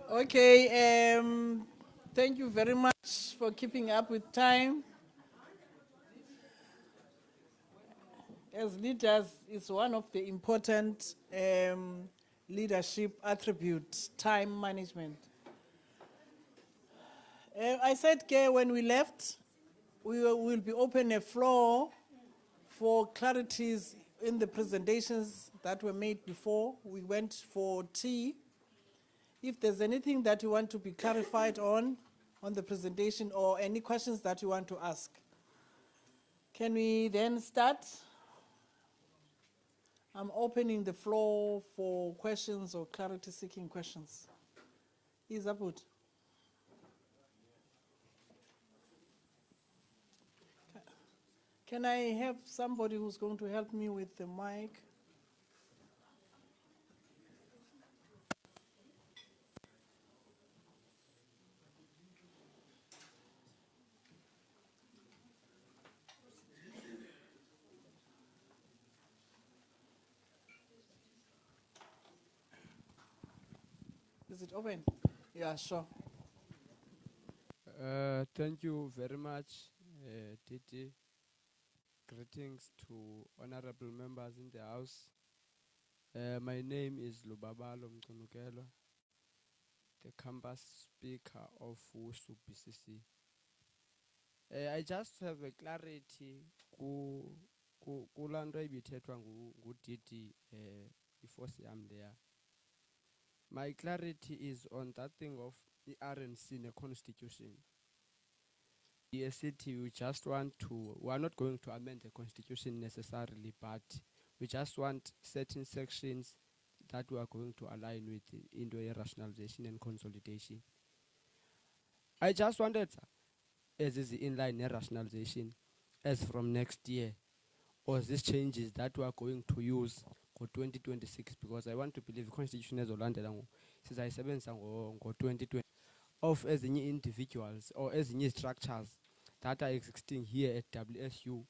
Okay, thank you very much for keeping up with time. As leaders, it's one of the important leadership attributes, time management. I said, when we left, we will be open a floor for clarities in the presentations that were made before. We went for tea. If there's anything that you want to be clarified on the presentation or any questions that you want to ask. Can we then start? I'm opening the floor for questions or clarity-seeking questions. Isabut. Can I have somebody who's going to help me with the mic? Is it open? Yeah, sure. Thank you very much, Titi. Greetings to honorable members in the house. My name is Lubabalo Mkunukelo, the campus speaker of WUSU BCC. I just have a clarity kulanto ibithethwa ngu-Titi before I'm there. My clarity is on that thing of the RNC in the constitution. The city, we're not going to amend the constitution necessarily, but we just want certain sections that we are going to align with into a rationalization and consolidation. I just wanted, as is the inline rationalization, as from next year, or these changes that we are going to use for 2026, because I want to believe the constitution as Olandela since I 2020 of as any individuals or as any structures that are existing here at WSU,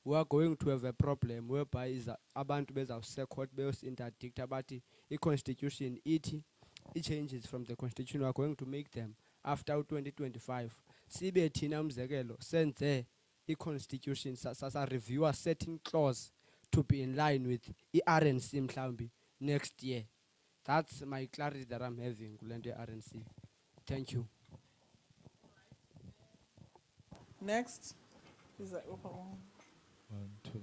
we are going to have a problem whereby abantu bezawusekhothi beyosinterdict about the constitution it changes from the constitution. We are going to make them after 2025. Sibe thina umzekelo senze i-constitution review a certain clause to be in line with i-RNC mhlawumbi next year. That's my clarity that I'm having kule nto RNC. Thank you. Next. Is that open? 1, 2.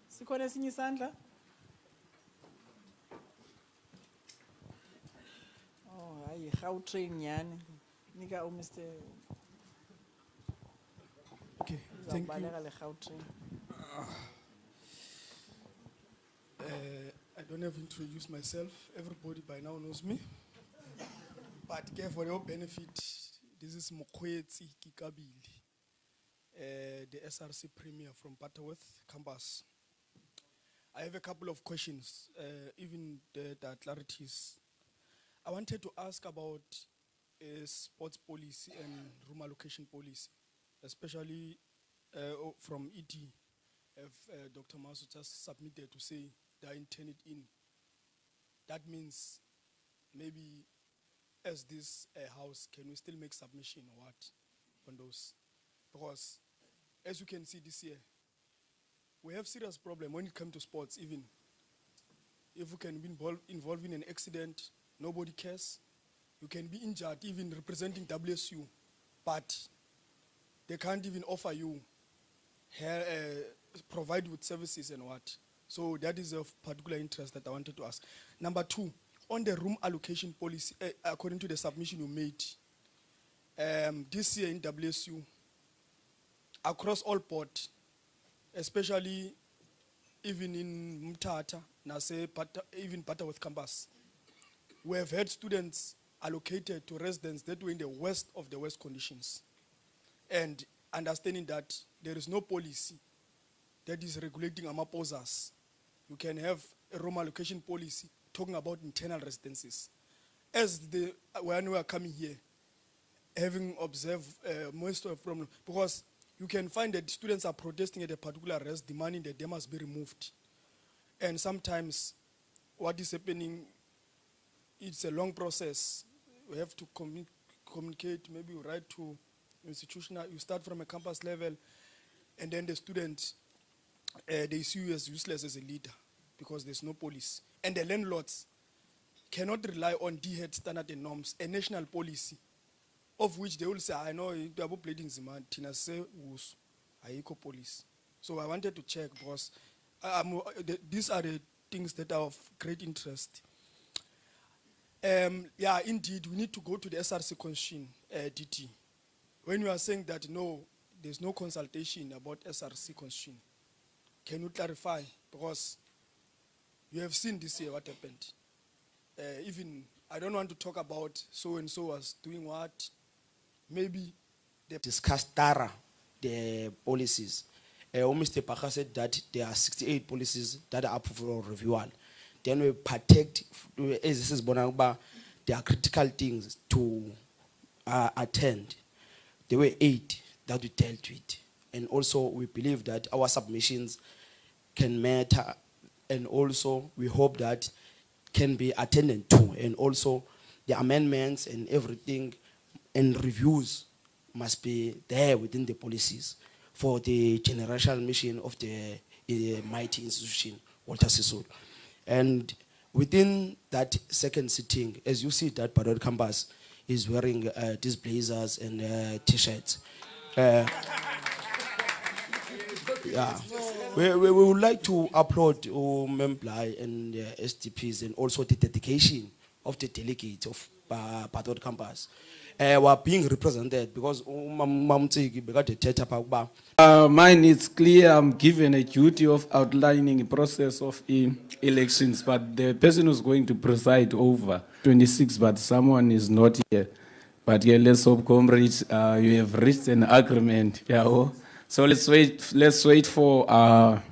Sikhona esinye isandla? Oh, hayi, Gautrain nyani. Nika Mr. Okay, thank you. Le Gautrain. I don't have to introduce myself. Everybody by now knows me. But for your benefit, this is Mokwetsi Kikabili, the SRC Premier from Butterworth campus. I have a couple of questions, even the clarities. I wanted to ask about sports policy and room allocation policy, especially from ED, if Dr. Masu just submitted to say they intended in. That means maybe as this house, can we still make submission or what on those? Because as you can see this year, we have serious problem when it comes to sports. Even if you can be involved in an accident, nobody cares. You can be injured, even representing WSU, but they can't even offer you provide with services and what. So that is of particular interest that I wanted to ask. Number 2, on the room allocation policy, according to the submission you made, this year in WSU, across all board, especially even in Mtata, Nase, even Butterworth campus, we have had students allocated to residents that were in the worst of the worst conditions. And understanding that there is no policy that is regulating Amaposas. You can have a room allocation policy talking about internal residences. As when we are coming here, having observed most of the problem, because you can find that students are protesting at a particular rest, demanding that they must be removed. And sometimes what is happening, it's a long process. We have to communicate, maybe you write to institutional, you start from a campus level, and then the students, they see you as useless as a leader because there's no policy. And the landlords cannot rely on DHEAD standard and norms, a national policy, of which they will say, I know, double bleeding Zima, Tina say, Aiko police. So I wanted to check because these are the things that are of great interest. Yeah, indeed, we need to go to the SRC constitution, DT. When you are saying that no, there's no consultation about SRC constitution, can you clarify? Because you have seen this year what happened. Even, I don't want to talk about so-and-so was doing what. Maybe they discussed thorough the policies. Mr. Paka said that there are 68 policies that are up for review. Then we protect, as this is Bonangba, there are critical things to attend. There were 8 that we dealt with. And also we believe that our submissions can matter, and also we hope that can be attended to, and also the amendments and everything and reviews must be there within the policies for the generational mission of the mighty institution, Walter Sisulu. And within that second sitting, as you see that Parliamentary campus is wearing these blazers and t-shirts. Yeah, we would like to applaud Memblai and SDPs and also the dedication of the delegates of Parliamentary campus. Were being represented because mine is clear. I'm given a duty of outlining a process of elections, but the person who's going to preside over 26, but someone is not here. But yeah, let's hope, comrades, you have reached an agreement. Yeah, so let's wait for,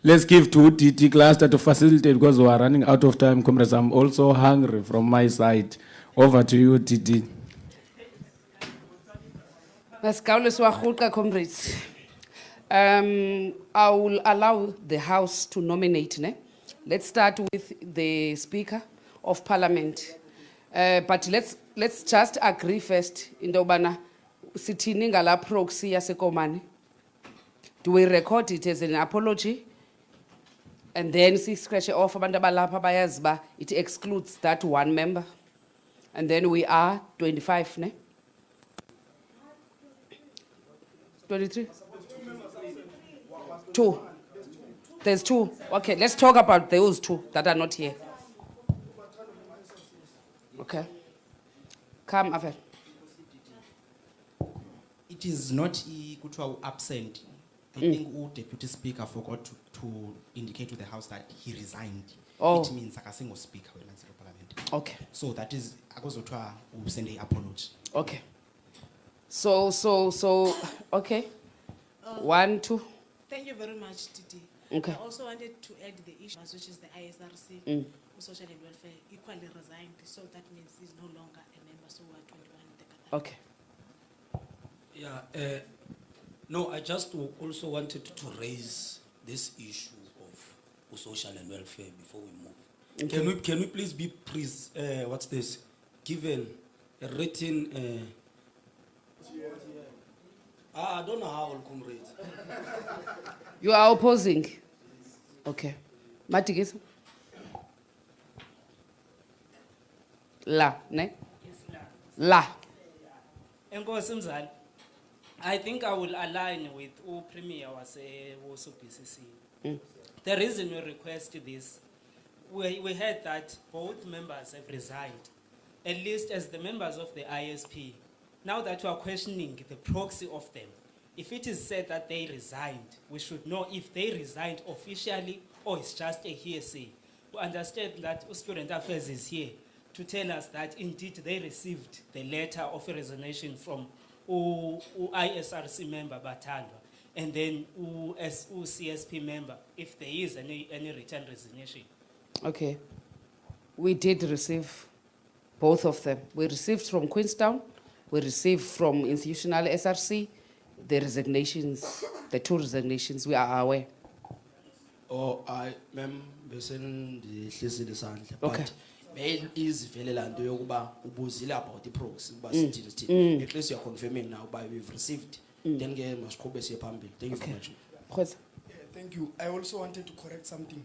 let's give to TT cluster to facilitate because we are running out of time, comrades. I'm also hungry from my side. Over to you, TT. Comrades. I will allow the House to nominate. Let's start with the Speaker of Parliament. But let's just agree first. Indobana sitini ngala proxy yasekomani. Do we record it as an apology? And then see scratch it off abantu abalapha bayaziba it excludes that one member. And then we are 25, ne? 23? 2. There's 2. Okay, let's talk about those 2 that are not here. Okay. Come, Avel. It is not absent. I think the Deputy Speaker forgot to indicate to the House that he resigned. Oh. It means like a single speaker will answer the Parliament. Okay. So that is, I will send an apology. Okay. So, okay. 1, 2. Thank you very much, Titi. Okay. I also wanted to add the issue, which is the ISRC, Social and Welfare, equally resigned. So that means he's no longer a member, so we're 21. Okay. Yeah, no, I just also wanted to raise this issue of social and welfare before we move. Okay. Can we please be what's this? Given a written I don't know how I'll comrade. You are opposing? Okay. Matigis? La, ne? Yes, La. Enkosi Mzali, I think I will align with Premier was BCC. The reason we request this, we heard that both members have resigned, at least as the members of the ISP. Now that we are questioning the proxy of them, if it is said that they resigned, we should know if they resigned officially or it's just a hearsay. We understand that Student Affairs is here to tell us that indeed they received the letter of resignation from ISRC member Batandwa, and then CSP member, if there is any return resignation. Okay. We did receive both of them. We received from Queenstown, we received from institutional SRC, the resignations, the 2 resignations, we are aware. Oh, ma'am, Okay. very easy vele la nto yokuba ubuzile about i-proxy uba sithini sithini. At least you're confirming now uba we've received. Then ke masiqhube siye phambili. Thank you very much. Khweza. Thank you. I also wanted to correct something.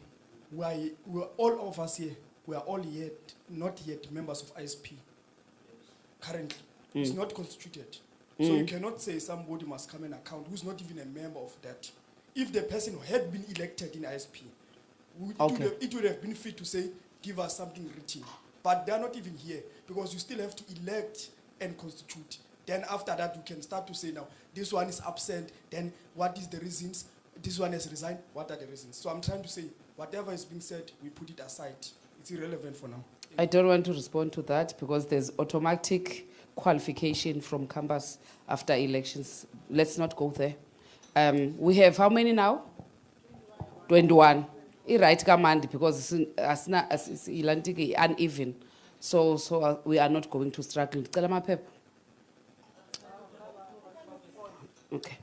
We are all of us here. We are all not yet members of ISP. Currently, it's not constituted. So you cannot say somebody must come and account who's not even a member of that. If the person had been elected in ISP, it would have been fit to say, give us something written. But they're not even here because you still have to elect and constitute. Then after that, you can start to say now, this one is absent, then what is the reasons? This one has resigned, what are the reasons? So I'm trying to say, whatever is being said, we put it aside. It's irrelevant for now. I don't want to respond to that because there's automatic qualification from campus after elections. Let's not go there. We have how many now? 21. Right command because it's uneven. So we are not going to struggle. Okay.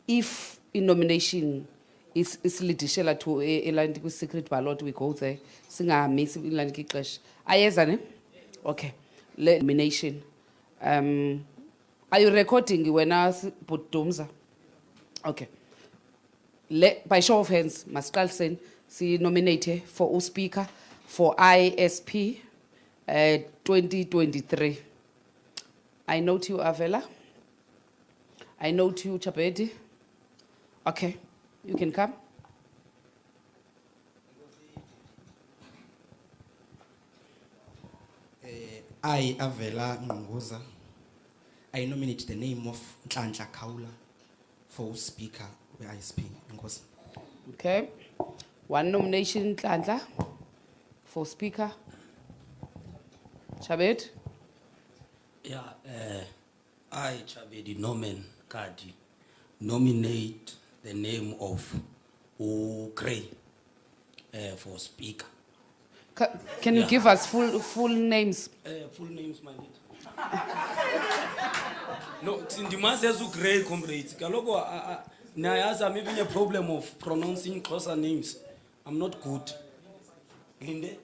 If in nomination is lidishela to a secret ballot, we go there. Singa miss clash. Ayezane? Okay. Nomination. Are you recording when I put Domza? Okay. By show of hands, Mascal Sen, see nominated for speaker for ISP 2023. I note you, Avela. I note you, Chapedi. Okay, you can come. I, Avela Ngoza, I nominate the name of Ntlantla Kaula for speaker of ISP. Ngoza. Okay. One nomination, Ntlantla, for speaker. Chabed? Yeah, I, Chabedi Norman Kadi, nominate the name of Gray for speaker. Can you give us full names? Full names, my lead. No, Tindimas has Gray comrades. Kaloko, I'm having a problem of pronouncing closer names. I'm not good. Linde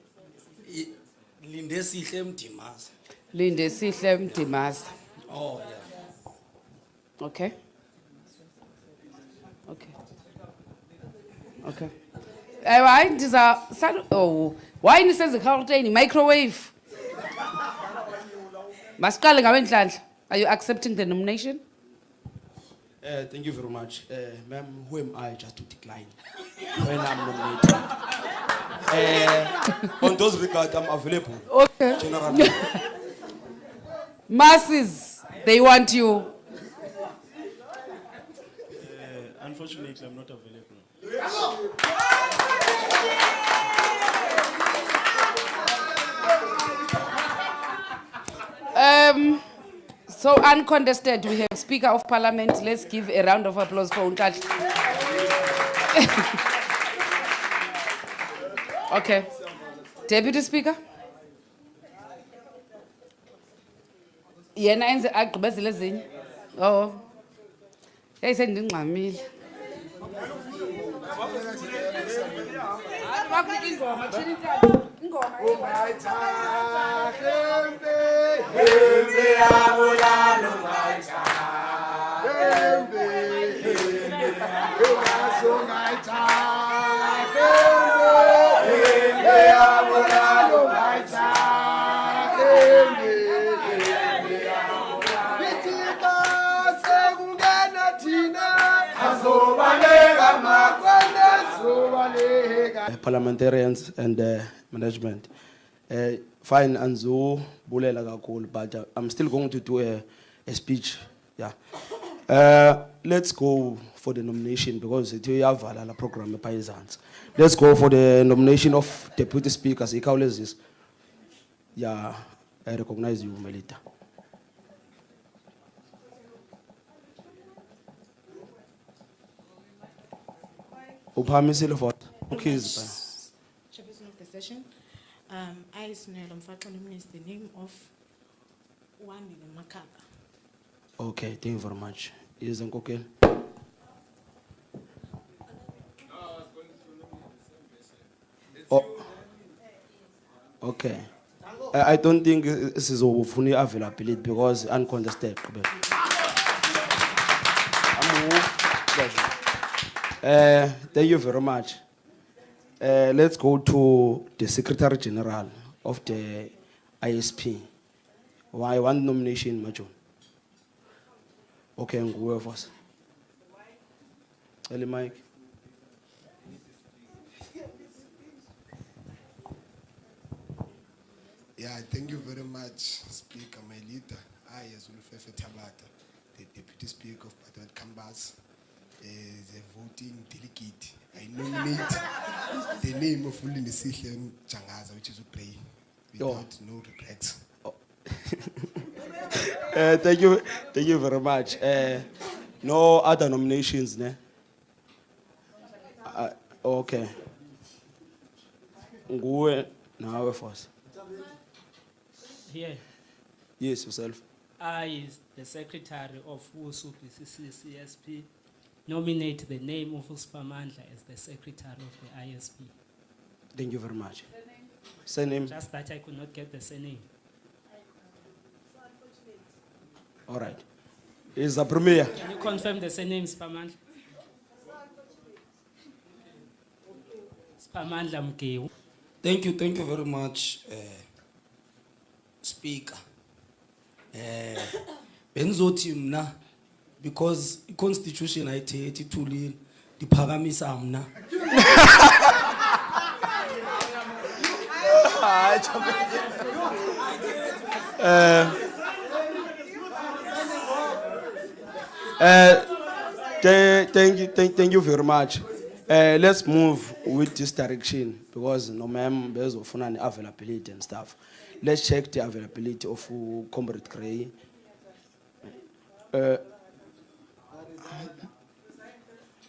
Sihlem Dimas. Linde Sihlem Dimas. Oh, yeah. Okay. Okay. Okay. Why is why is this a microwave? Mascal, are you accepting the nomination? Thank you very much. Ma'am, who am I just to decline when I'm nominated? On those regards, I'm available. Okay. General. Masses, they want you. Unfortunately, I'm not available. So uncontested, we have Speaker of Parliament. Let's give a round of applause for Unkat. Okay. Deputy Speaker. Yena enze agqibezile ezinye. Oh. Hey sendingxamile. Parliamentarians and management. Fine, Anzo, Bulela Gakul, but I'm still going to do a speech. Yeah. Let's go for the nomination because it's a valid program. Let's go for the nomination of deputy speakers. Yeah, I recognize you, Melita. Chairperson of the session, I, Sunil Mfatlo, nominate the name of one Makaba. Okay, thank you very much. Is it okay? Oh, Okay. I don't think this is availability because uncontested. Thank you very much. Let's go to the Secretary General of the ISP. Why one nomination, Majo? Okay, and go first. Early Mike. Yeah, thank you very much, Speaker, my leader. I, as Ulufefe Tabata, the Deputy Speaker of Parliament Canvas, the voting delegate. I nominate the name of Ulinisihle Jangaza, which is Uprey, without no regrets. Thank you very much. No other nominations, ne? Okay. Nguwe nawe first. Here, Yes, yourself. I, as the Secretary of WUSU BCC CSP, nominate the name of Uspamandla as the Secretary of the ISP. Thank you very much. Surname. Just that I could not get the surname. All right. Is the premier? Can you confirm the surname, Spamandla? Spamandla Mkeu. Thank you very much, Speaker. Benzothi mna because the constitution ayithethe ithulile diphakamisa mna. Thank you very much. Let's move with this direction because no ma'am, there's often availability and stuff. Let's check the availability of Comrade Gray.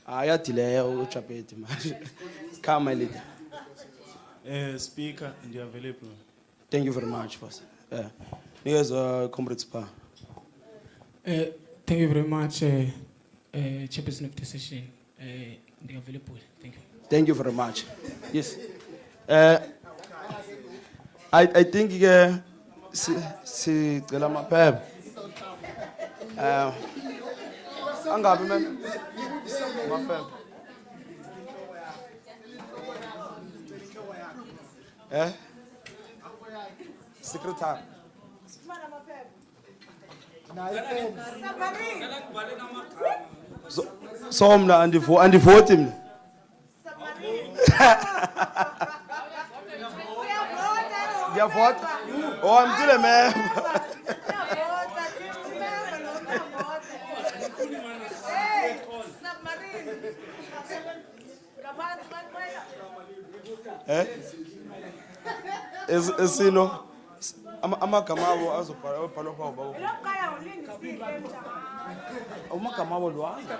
I delay chapeti. Come, my leader. Speaker, and you're available. Thank you very much, first. Here's Comrade Spa. Thank you very much, Chairperson of the session. They are available. Thank you. Thank you very much. Yes. I think si cela mapep. Angabi man. Mapep. Secretary. So mna and vote him. You vote? Oh, I'm still a member. Is you know, amakamabo azophala kwa baba. Amakamabo lwaza.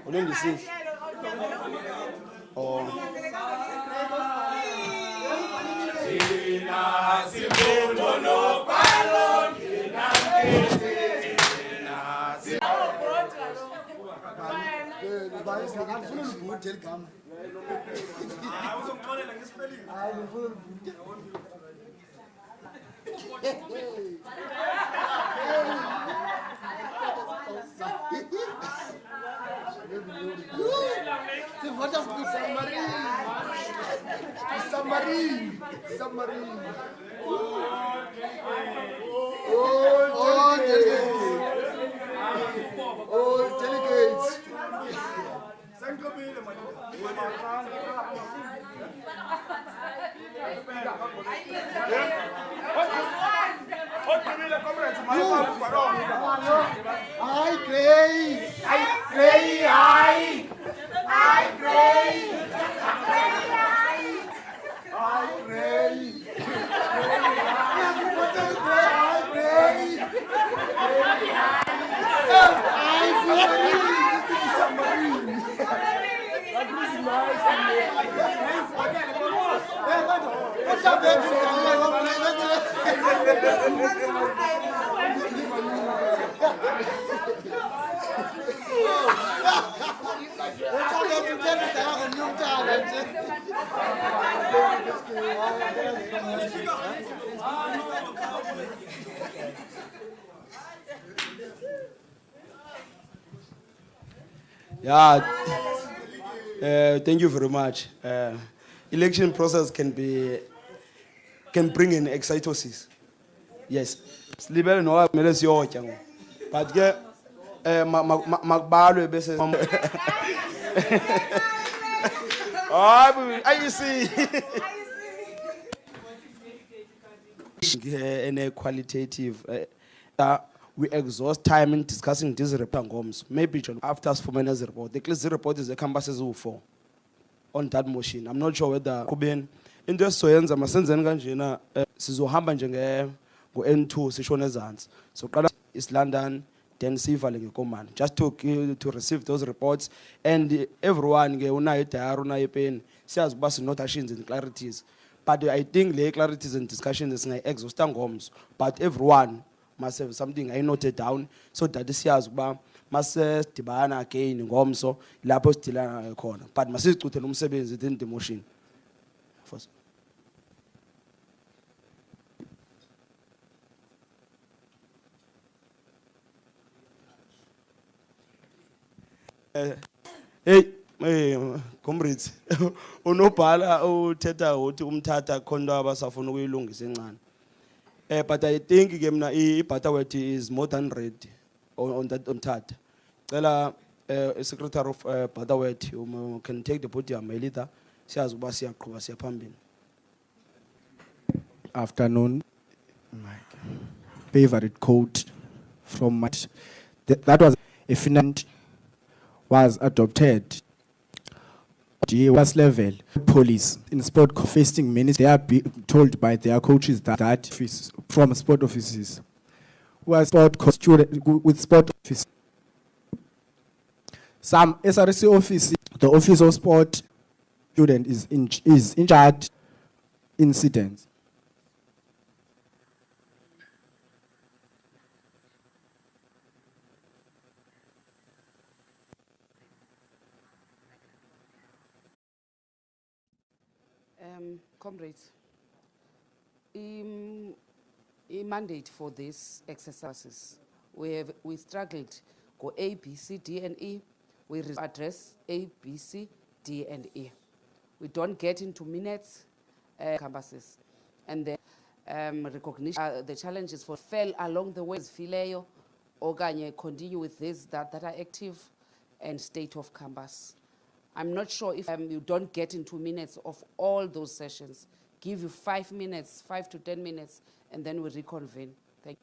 Ulendisi. Oh. Submarine. Delegates. Yeah. Thank you very much. Election process can bring in excitosis. Yes. Slibele no kumele siyotya ngo. But ke makbalwe bese I see. In a qualitative we exhaust time in discussing this report ngomso. Maybe after us for as report. The clear report is a campus as for on that motion. I'm not sure whether Kuben into soyenza masenzeni kanjena sizohamba njenge go N2 sishone ezantsi. So qala is London then sivale ngekomani just to receive those reports and everyone ke unayo diary unayo pen siyazi kuba sinotations and clarities. But I think the clarities and discussions is exhaust ngomso. But everyone must have something I noted down so that siyazi kuba mase dibana again ngomso lapho sidilana khona. But masicuthe umsebenzi within the motion. First. Hey, comrades. Unobhala uthetha uthi umthatha khona abasafuna ukuyilungisa encane. But I think ke mina iButterworth is more than ready on that umthatha. Cela secretary of Butterworth can take the podium my leader. Siyazi ukuba siyaqhubha siya phambili. Afternoon. Favorite quote from my that was a finance was adopted was level police in sport facing minutes they are told by their coaches that from sport offices was sport student with sport office some SRC office the office of sport student is in charge incidents. Comrades, a mandate for these exercises. We struggled go A, B, C, D, and E. We address A, B, C, D, and E. We don't get into minutes, campuses, and then recognition. The challenges for fell along the way is Fileo, Oganye, continue with this that are active, and state of campus. I'm not sure if you don't get into minutes of all those sessions. Give you 5 minutes, 5 to 10 minutes, and then we reconvene. Thank you.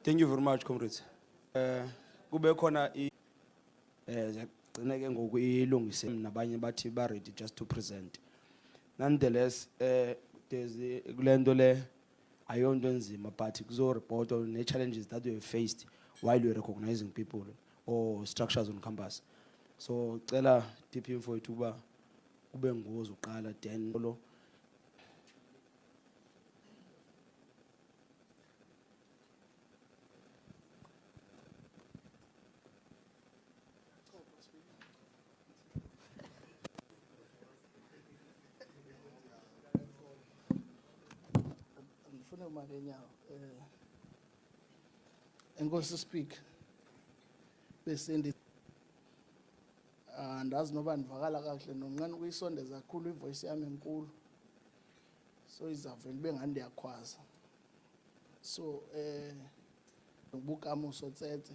Thank you very much, comrades. Kube khona gcine ke ngoku ilungise nabanye bathi ba ready just to present. Nonetheless, there's kulento le ayonto enzima but kuzo report on the challenges that we have faced while we are recognizing people or structures on campus. So cela deep info ituba kube ngozo uqala then lo ngifuna manje nyawo enkosi speak besendi andazi noba ndivakala kahle nonqane ukuyisondeza kakhulu ivoice yami enkulu so izavele bengani ndiyakhwaza so ngibukamo Tsetse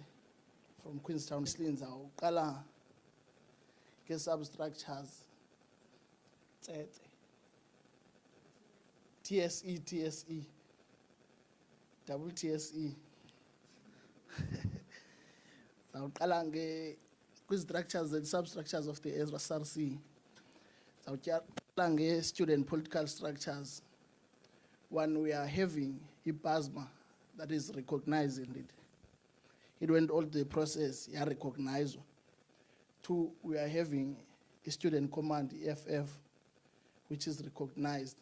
from Queenstown Slinza uqala ke substructures Tsetse TSE double TSE zawuqala nge kwi-structures and substructures of the SRC zawuqala nge-student political structures. One, we are having IPASMA that is recognizing it. It went all the process, yeah, recognized. Two, we are having a student command, EFF, which is recognized.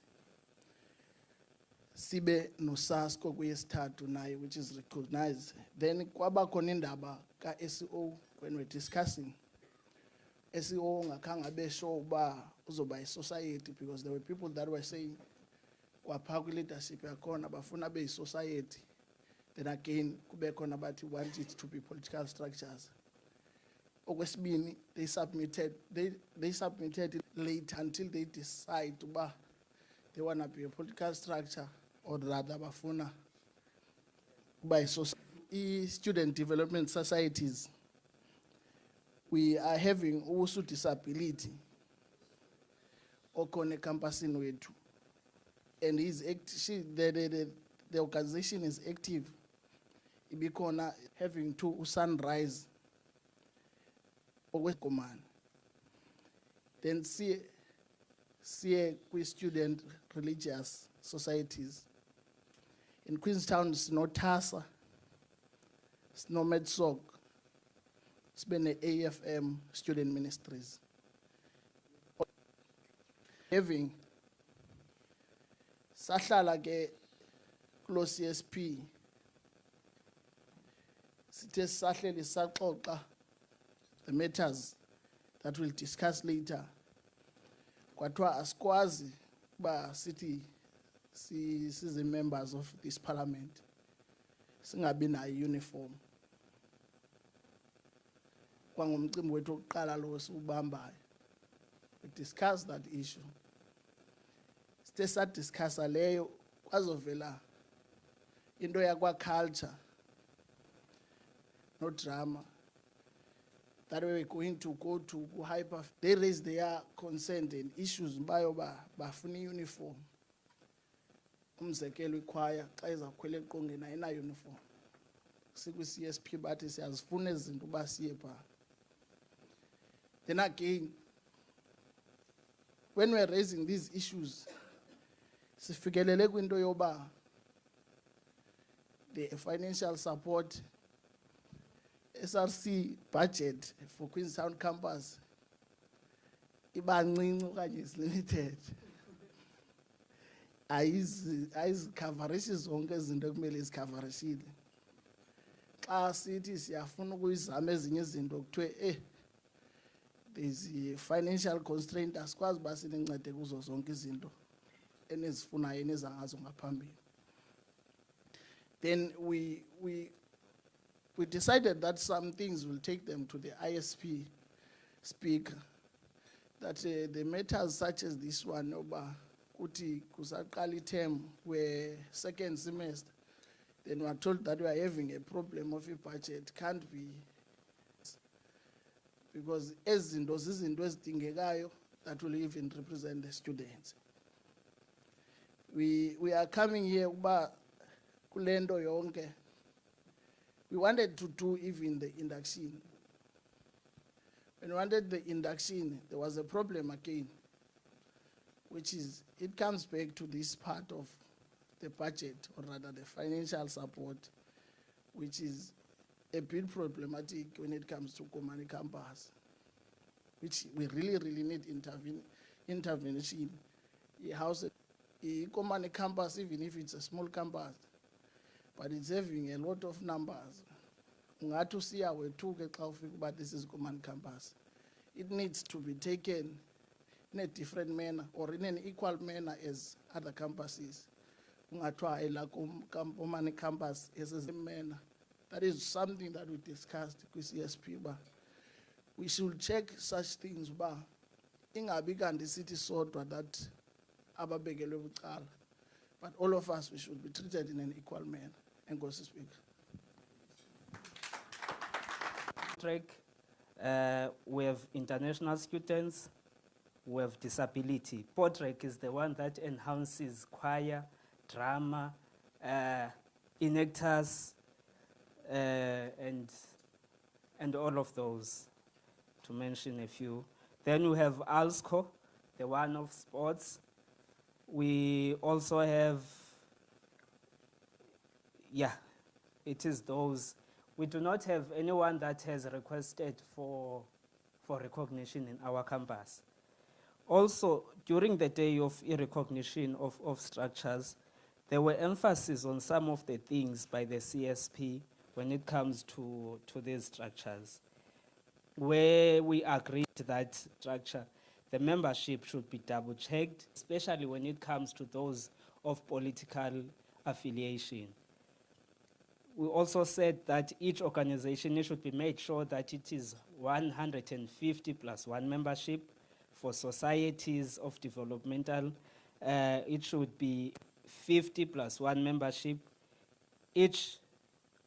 Sibe nosasko kuyesithathu naye, which is recognized. Then kwaba khona indaba ka SEO when we're discussing. SEO ngakhange abe sure uba uzoba society because there were people that were saying kwapha kwi-leadership yakhona bafuna be society. Then again kube khona bathi want it to be political structures. Okwesibini they submitted it late until they decide uba they want to be a political structure or rather bafuna by student development societies. We are having also disability okone campus in wethu, and the organization is active. Ibikona having two sunrise command. Then see with student religious societies. In Queenstown, it's no TASA, it's no MedSoc, it's been the AFM student ministries. Having sahlala ke close CSP, sithe sahleli saxoxa the matters that we'll discuss later. Kwathiwa asikwazi ba sithi size members of this parliament singabi na uniform. kwangumcimbi wethu oqala lo siubambayo. We discussed that issue. Sithe sadiscussa leyo kwazovela into yakwa culture no drama that we were going to go to hyper. They raised their concern and issues bayo bafuna uniform. Umzekelo ichoir xa izakhwela eqongeni ayina uniform. Sikwi CSP bathi siyazifuna izinto uba siye pha. Then again, when we're raising these issues, sifikelele kwinto yoba the financial support SRC budget for Queenstown campus iba ncinci okanye is limited. Ayizikhavarishi zonke izinto ekumele izikhavarishile. Xa sithi siyafuna ukuyizama ezinye izinto kuthiwe there's a financial constraint, asikwazi uba sinincede kuzo zonke izinto enizifunayo eniza ngazo ngaphambili. Then we decided that some things will take them to the ISP speaker, that the matters such as this one, oba kuti kusaqala term where second semester, then we are told that we are having a problem of a budget, can't be, because ezinto zizinto ezidingekayo that will even represent the students. We are coming here uba kulendo yonke. We wanted to do even the induction. When we wanted the induction, there was a problem again, which is, it comes back to this part of the budget, or rather the financial support, which is a bit problematic when it comes to Komani campus, which we really need intervention. Komani campus, even if it's a small campus, but it's having a lot of numbers. But this is Komani campus. It needs to be taken in a different manner or in an equal manner as other campuses. Komani campus is a manner. That is something that we discussed with CSP. We should check such things. Ingabi kanti city sodwa that ababekelwe bucala. But all of us, we should be treated in an equal manner. And go to speak. We have international students, we have disability. Portrek is the one that enhances choir, drama, enactors, and all of those, to mention a few. Then we have ALSCO, the one of sports. We also have, it is those. We do not have anyone that has requested for recognition in our campus. Also, during the day of recognition of structures, there were emphasis on some of the things by the CSP when it comes to these structures, where we agreed that structure, the membership should be double-checked, especially when it comes to those of political affiliation. We also said that each organization should be made sure that it is 150 plus one membership. For societies of developmental, it should be 50 plus one membership. Each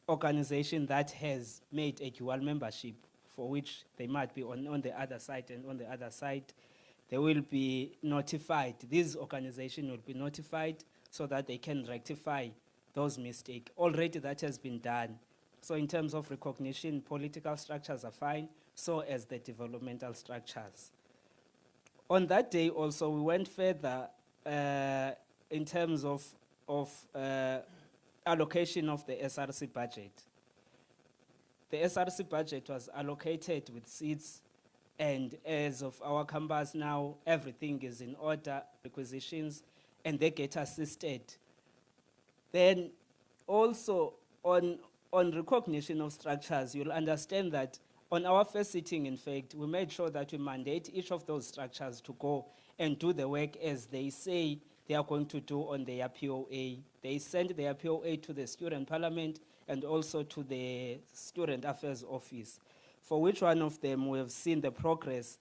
organization that has made a dual membership, for which they might be on the other side and on the other side, they will be notified. This organization will be notified so that they can rectify those mistakes. Already that has been done. So in terms of recognition, political structures are fine, so as the developmental structures. On that day also, we went further in terms of allocation of the SRC budget. The SRC budget was allocated with seats, and as of our campus now, everything is in order, requisitions, and they get assisted. Then also on recognition of structures, you'll understand that on our first sitting, in fact, we made sure that we mandate each of those structures to go and do the work as they say they are going to do on their POA. They send their POA to the student parliament and also to the student affairs office. for which one of them we have seen the progress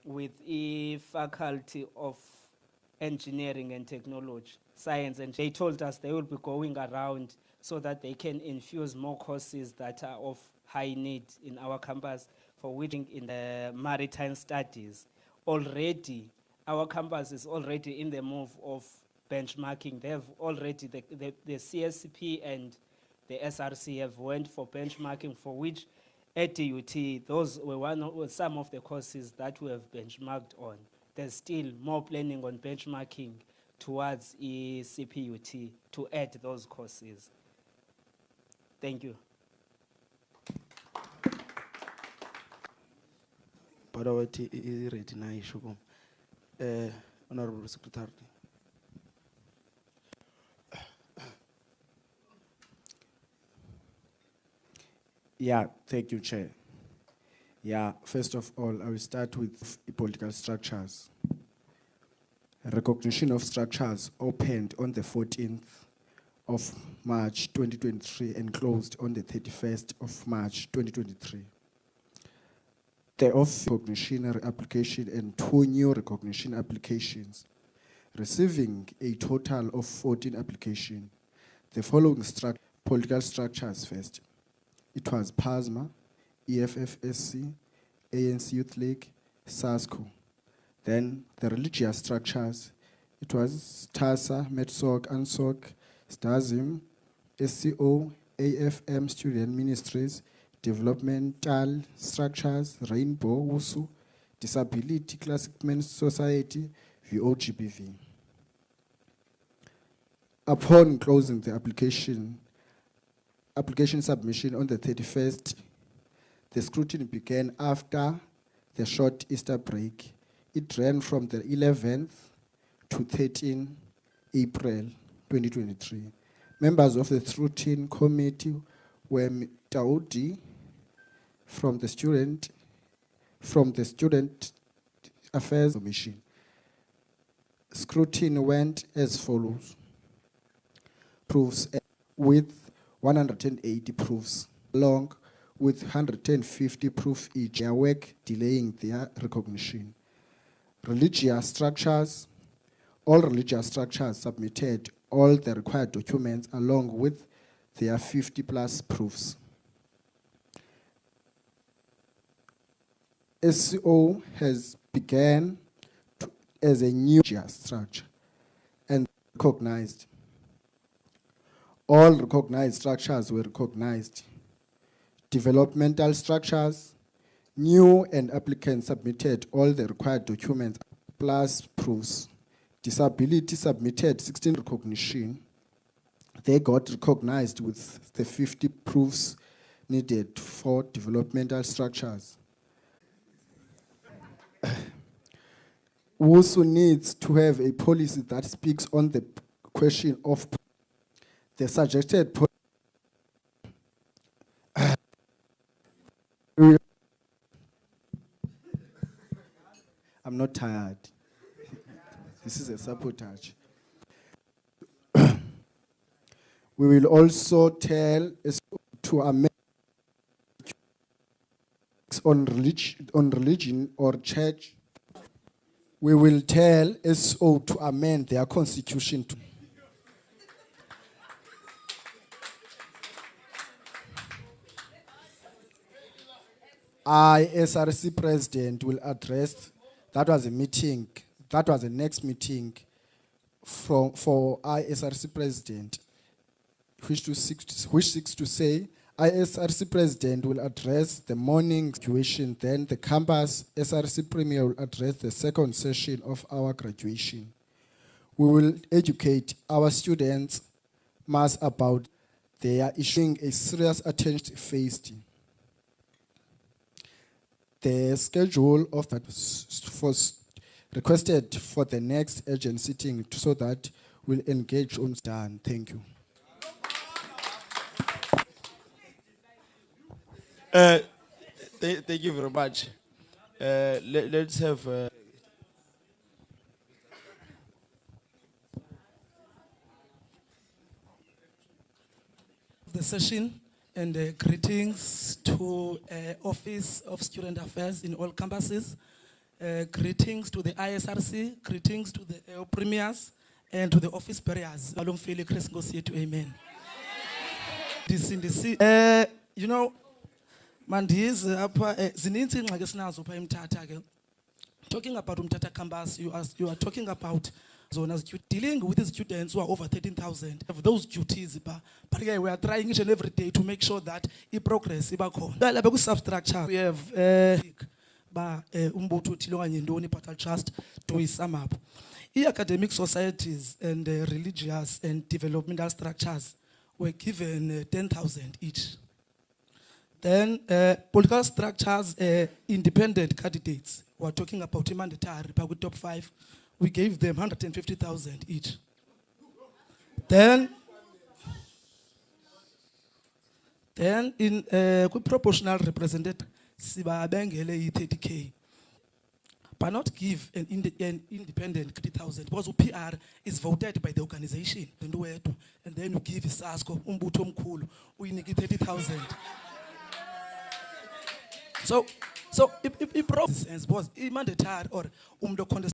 with the Faculty of Engineering and Technology, Science, and they told us they will be going around so that they can infuse more courses that are of high need in our campus, for which in the maritime studies. Already, our campus is already in the move of benchmarking. They have already, the CSCP and the SRC have went for benchmarking, for which at DUT, those were some of the courses that we have benchmarked on. There's still more planning on benchmarking towards CPUT to add those courses. Thank you. Padawati is ready now, Shukum. Honorable Secretary. Yeah, thank you, Chair. Yeah, first of all, I will start with political structures. Recognition of structures opened on the 14th of March 2023 and closed on the 31st of March 2023. The of recognition application and 2 new recognition applications, receiving a total of 14 applications. The following political structures first. It was PASMA, EFFSC, ANC Youth League, SASCO. Then the religious structures, it was TASA, METSOC, ANSOC, STASIM, SCO, AFM Student Ministries, Developmental Structures, Rainbow, WUSU, Disability Classic Men's Society, VOGBV. Upon closing the application submission on the 31st, the scrutiny began after the short Easter break. It ran from the 11th to 13 April 2023. Members of the scrutiny committee were Taudi from the Student Affairs Commission. Scrutiny went as follows. Proofs with 180 proofs, along with 150 proof each, their work delaying their recognition. Religious structures, all religious structures submitted all the required documents along with their 50 plus proofs. SCO has begun as a new religious structure and recognized. All recognized structures were recognized. Developmental structures, new and applicants submitted all the required documents plus proofs. Disability submitted 16 recognition. They got recognized with the 50 proofs needed for developmental structures. WUSU needs to have a policy that speaks on the question of the suggested I'm not tired. This is a sabotage. We will also tell to amend on religion or church. We will tell SO to amend their constitution to SRC president will address, that was a meeting, that was the next meeting for ISRC president, which seeks to say ISRC president will address the morning graduation, then the campus SRC premier will address the second session of our graduation. We will educate our students mass about their issuing a serious attention faced. The schedule of that was requested for the next urgent sitting so that we'll engage on done. Thank you. Thank you very much. Let's have. The session, And greetings to Office of Student Affairs in all campuses. Greetings to the ISRC, greetings to the premiers, and to the office bearers. Malumfili Chris Ngosi to amen. This in the sea. You know, Mandiz apa zininzi ingxaki esinazo pha eMthatha ke. Talking about Umthatha campus, you are talking about zonas dealing with the students who are over 13,000. Have those duties, but yeah, we are trying each and every day to make sure that progress iba khona. Substructure. We have umbutho thile okanye ntoni but I'll just do sum up. Academic societies and religious and developmental structures were given 10,000 each. Then political structures, independent candidates, we're talking about mandatory, top 5, we gave them 150,000 each. Then in proportional representative, siba bengele 30K. But not give an independent 30,000 because PR is voted by the organization. And then you give Sasko, Umbuto Mkulu, we need 30,000. So it process was mandatory or